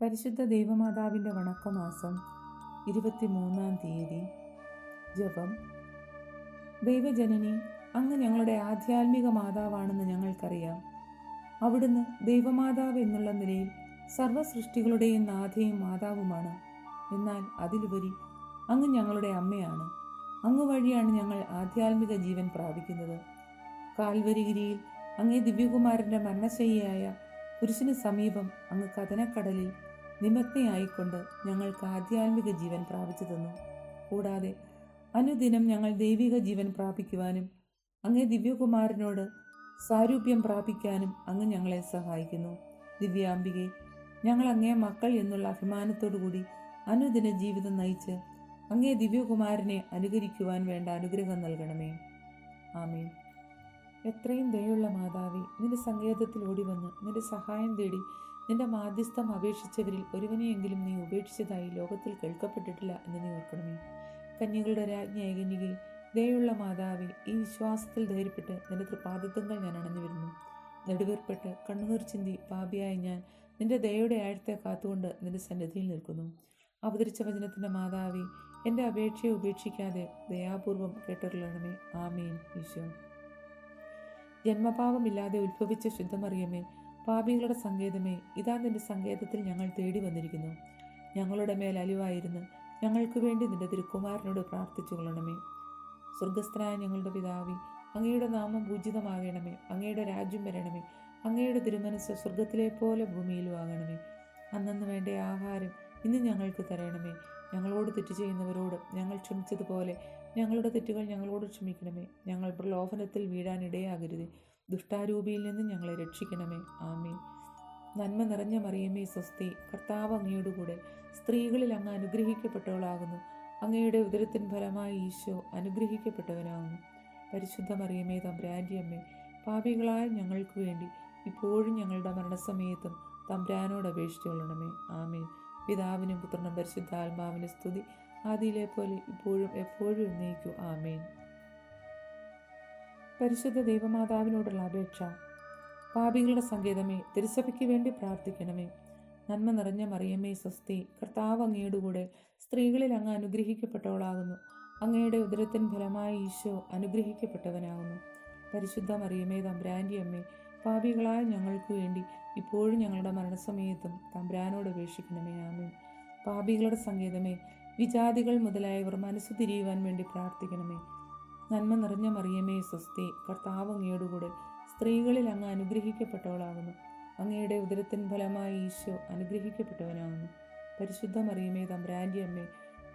പരിശുദ്ധ ദൈവമാതാവിൻ്റെ വണക്കമാസം 23-ാം തീയതി. ജപം. ദൈവജനനി, അങ്ങ് ഞങ്ങളുടെ ആധ്യാത്മിക മാതാവാണെന്ന് ഞങ്ങൾക്കറിയാം. അവിടുന്ന് ദൈവമാതാവ് എന്നുള്ള നിലയിൽ സർവ്വസൃഷ്ടികളുടെയും നാഥയും മാതാവുമാണ്. എന്നാൽ അതിലുപരി അങ്ങ് ഞങ്ങളുടെ അമ്മയാണ്. അങ്ങ് വഴിയാണ് ഞങ്ങൾ ആധ്യാത്മിക ജീവൻ പ്രാപിക്കുന്നത്. കാൽവരിഗിരിയിൽ അങ്ങേ ദിവ്യകുമാരൻ്റെ മരണശയ്യയായ കുരിശിന് സമീപം അങ്ങ് കഥനക്കടലിൽ നിമഗ്നയായിക്കൊണ്ട് ഞങ്ങൾക്ക് ആധ്യാത്മിക ജീവൻ പ്രാപിച്ചു തന്നു. കൂടാതെ അനുദിനം ഞങ്ങൾ ദൈവിക ജീവൻ പ്രാപിക്കുവാനും അങ്ങേ ദിവ്യകുമാരനോട് സാരൂപ്യം പ്രാപിക്കാനും അങ്ങ് ഞങ്ങളെ സഹായിക്കുന്നു. ദിവ്യാംബികെ, ഞങ്ങൾ അങ്ങേ മക്കൾ എന്നുള്ള അഭിമാനത്തോടുകൂടി അനുദിന ജീവിതം നയിച്ച് അങ്ങേ ദിവ്യകുമാരനെ അനുകരിക്കുവാൻ വേണ്ട അനുഗ്രഹം നൽകണമേ. ആമേൻ. എത്രയും ദയുള്ള മാതാവേ, നിന്റെ സങ്കേതത്തിൽ ഓടിവന്ന് നിന്റെ സഹായം തേടി നിന്റെ മാധ്യസ്ഥം അപേക്ഷിച്ചവരിൽ ഒരുവനെയെങ്കിലും നീ ഉപേക്ഷിച്ചതായി ലോകത്തിൽ കേൾക്കപ്പെട്ടിട്ടില്ല എന്ന് നീ ഓർക്കണമേ. കന്യകളുടെ രാജ്ഞിയായ കന്യകേ, ദയുള്ള മാതാവേ, ഈ വിശ്വാസത്തിൽ ധൈര്യപ്പെട്ട് നിന്റെ തൃപാദത്വങ്ങൾ ഞാൻ അണഞ്ഞു വരുന്നു. നെടുവേർപ്പെട്ട് കണ്ണുനീർ ചിന്തി പാപിയായ ഞാൻ നിന്റെ ദയയുടെ ആഴത്തെ കാത്തുകൊണ്ട് നിന്റെ സന്നിധിയിൽ നിൽക്കുന്നു. അവതരിച്ച വചനത്തിൻ്റെ മാതാവേ, എൻ്റെ അപേക്ഷയെ ഉപേക്ഷിക്കാതെ ദയാപൂർവം കേട്ടൊരുളണമേ. ആമേൻ. ഈശോ. ജന്മപാപമില്ലാതെ ഉത്ഭവിച്ച ശുദ്ധമറിയമേ, പാപികളുടെ സങ്കേതമേ, ഇതാ നിന്റെ സങ്കേതത്തിൽ ഞങ്ങൾ തേടി വന്നിരിക്കുന്നു. ഞങ്ങളുടെ മേൽ അലിവായിരുന്നു ഞങ്ങൾക്ക് വേണ്ടി നിന്റെ തിരുക്കുമാരനോട് പ്രാർത്ഥിച്ചു കൊള്ളണമേ. സ്വർഗസ്ഥനായ ഞങ്ങളുടെ പിതാവേ, അങ്ങയുടെ നാമം പൂജിതമാകണമേ. അങ്ങയുടെ രാജ്യം വരണമേ. അങ്ങയുടെ തിരുമനസ് സ്വർഗത്തിലെ പോലെ ഭൂമിയിലും ആകണമേ. അന്നന്ന് വേണ്ട ആഹാരം ഇന്ന് ഞങ്ങൾക്ക് തരണമേ. ഞങ്ങളോട് തെറ്റ് ചെയ്യുന്നവരോട് ഞങ്ങൾ ക്ഷമിച്ചതുപോലെ ഞങ്ങളുടെ തെറ്റുകൾ ഞങ്ങളോട് ക്ഷമിക്കണമേ. ഞങ്ങൾ പ്രലോഭനത്തിൽ വീഴാനിടയാകരുതേ. ദുഷ്ടാരൂപിയിൽ നിന്ന് ഞങ്ങളെ രക്ഷിക്കണമേ. ആമേൻ. നന്മ നിറഞ്ഞ മറിയമേ സ്വസ്തി, കർത്താവ് അങ്ങയുടെ കൂടെ സ്ത്രീകളിൽ അങ്ങ് അനുഗ്രഹിക്കപ്പെട്ടവളാകുന്നു. അങ്ങയുടെ ഉദരത്തിൻ ഫലമായി ഈശോ അനുഗ്രഹിക്കപ്പെട്ടവനാകുന്നു. പരിശുദ്ധ മറിയമേ തമ്പുരാൻ്റെ അമ്മേ, പാപികളായ ഞങ്ങൾക്ക് വേണ്ടി ഇപ്പോഴും ഞങ്ങളുടെ മരണസമയത്തും തമ്പുരാനോട് അപേക്ഷിച്ചുകൊള്ളണമേ. ആമേൻ. പിതാവിനും പുത്രനും പരിശുദ്ധാത്മാവിനും സ്തുതി, ആദിയിലെ പോലെ ഇപ്പോഴും എപ്പോഴും എന്നേക്കും. ആമേൻ. പരിശുദ്ധ ദൈവമാതാവിനോടുള്ള അപേക്ഷ. പാപികളുടെ സങ്കേതമേ, തിരുസഭയ്ക്ക് വേണ്ടി പ്രാർത്ഥിക്കണമേ. നന്മ നിറഞ്ഞ മറിയമേ സ്വസ്തി, കർത്താവ് അങ്ങയുടെ കൂടെ സ്ത്രീകളിൽ അങ്ങ് അനുഗ്രഹിക്കപ്പെട്ടവളാകുന്നു. അങ്ങയുടെ ഉദരത്തിൻ ഫലമായി ഈശോ അനുഗ്രഹിക്കപ്പെട്ടവനാകുന്നു. പരിശുദ്ധ മറിയമേ തമ്പുരാൻ്റെ അമ്മേ, പാപികളായ ഞങ്ങൾക്ക് വേണ്ടി ഇപ്പോഴും ഞങ്ങളുടെ മരണസമയത്തും തമ്പുരാനോട് അപേക്ഷിക്കണമേ. ആമേൻ. പാപികളുടെ സങ്കേതമേ, വിജാതികൾ മുതലായവർ മനസ്സു തിരിയുവാൻ വേണ്ടി പ്രാർത്ഥിക്കണമേ. നന്മ നിറഞ്ഞ മറിയമേ സ്വസ്തി, കർത്താവ് അങ്ങയുടെ കൂടെ സ്ത്രീകളിൽ അങ്ങ് അനുഗ്രഹിക്കപ്പെട്ടവളാകുന്നു. അങ്ങയുടെ ഉദരത്തിൻ ഫലമായി ഈശോ അനുഗ്രഹിക്കപ്പെട്ടവനാകുന്നു. പരിശുദ്ധ മറിയമേ തമ്പുരാൻ്റെ അമ്മേ,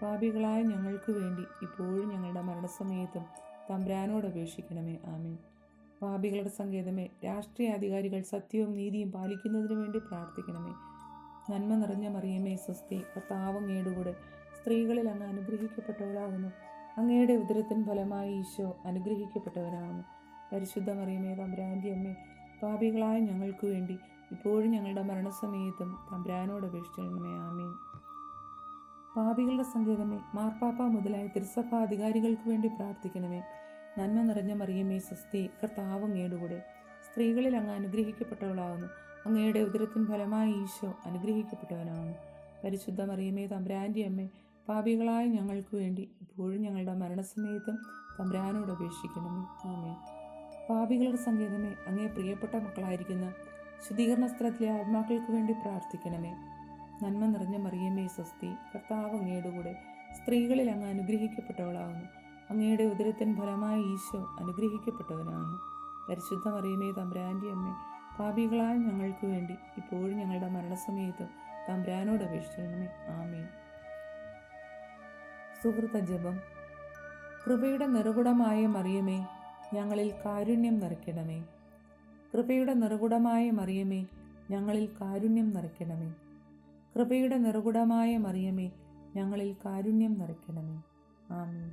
പാപികളായ ഞങ്ങൾക്ക് വേണ്ടി ഇപ്പോഴും ഞങ്ങളുടെ മരണസമയത്തും തമ്പുരാനോട് അപേക്ഷിക്കണമേ. ആമേൻ. പാപികളുടെ സങ്കേതമേ, രാഷ്ട്രീയാധികാരികൾ സത്യവും നീതിയും പാലിക്കുന്നതിന് വേണ്ടി പ്രാർത്ഥിക്കണമേ. നന്മ നിറഞ്ഞ മറിയമേ സ്വസ്തി, കർത്താവ് അങ്ങയുടെ കൂടെ സ്ത്രീകളിൽ അങ്ങ് അനുഗ്രഹിക്കപ്പെട്ടവളാകുന്നു. അങ്ങയുടെ ഉദരത്തിൻ ഫലമായി ഈശോ അനുഗ്രഹിക്കപ്പെട്ടവനാകുന്നു. പരിശുദ്ധ മറിയമേ തമ്പുരാൻ്റെ അമ്മേ, പാപികളായ ഞങ്ങൾക്ക് വേണ്ടി ഇപ്പോഴും ഞങ്ങളുടെ മരണസമയത്തും തമ്പുരാനോട് അപേക്ഷിക്കണമേ. ആമേൻ. പാപികളുടെ സങ്കേതമേ, മാർപ്പാപ്പ മുതലായ തിരുസഭാ അധികാരികൾക്ക് വേണ്ടി പ്രാർത്ഥിക്കണമേ. നന്മ നിറഞ്ഞ മറിയമേ സ്വസ്തി, കർത്താവ് അങ്ങയുടെ കൂടെ സ്ത്രീകളിൽ അങ്ങ് അനുഗ്രഹിക്കപ്പെട്ടവളാകുന്നു. അങ്ങയുടെ ഉദരത്തിൻ ഫലമായി ഈശോ അനുഗ്രഹിക്കപ്പെട്ടവനാകുന്നു. പരിശുദ്ധ മറിയമേ തമ്പുരാൻ്റെ അമ്മേ, പാപികളായ ഞങ്ങൾക്ക് വേണ്ടി ഇപ്പോഴും ഞങ്ങളുടെ മരണസമയത്തും തമ്പുരാനോട് അപേക്ഷിക്കണമേ. ആമേൻ. പാപികളുടെ സങ്കേതമേ, അങ്ങേ പ്രിയപ്പെട്ട മക്കളായിരിക്കുന്ന ശുദ്ധീകരണ സ്ഥലത്തിലെ ആത്മാക്കൾക്ക് വേണ്ടി പ്രാർത്ഥിക്കണമേ. നന്മ നിറഞ്ഞ മറിയമേ സ്വസ്തി, കർത്താവ് അങ്ങയുടെ കൂടെ സ്ത്രീകളിൽ അങ്ങ് അനുഗ്രഹിക്കപ്പെട്ടവളാകുന്നു. അങ്ങയുടെ ഉദരത്തിൻ ഫലമായി ഈശോ അനുഗ്രഹിക്കപ്പെട്ടവനാകുന്നു. പരിശുദ്ധ മറിയമേ തമ്പുരാൻ്റെ അമ്മേ, പാപികളായ ഞങ്ങൾക്ക് വേണ്ടി ഇപ്പോഴും ഞങ്ങളുടെ മരണസമയത്തും തമ്പുരാനോട് അപേക്ഷിക്കണമേ. ആമേൻ. സുഹൃത ജപം. കൃപയുടെ നിറകുടമായ മറിയമേ, ഞങ്ങളിൽ കാരുണ്യം നിറയ്ക്കണമേ. കൃപയുടെ നിറകുടമായ മറിയമേ, ഞങ്ങളിൽ കാരുണ്യം നിറയ്ക്കണമേ. കൃപയുടെ നിറകുടമായ മറിയമേ, ഞങ്ങളിൽ കാരുണ്യം നിറയ്ക്കണമേ. ആമേൻ.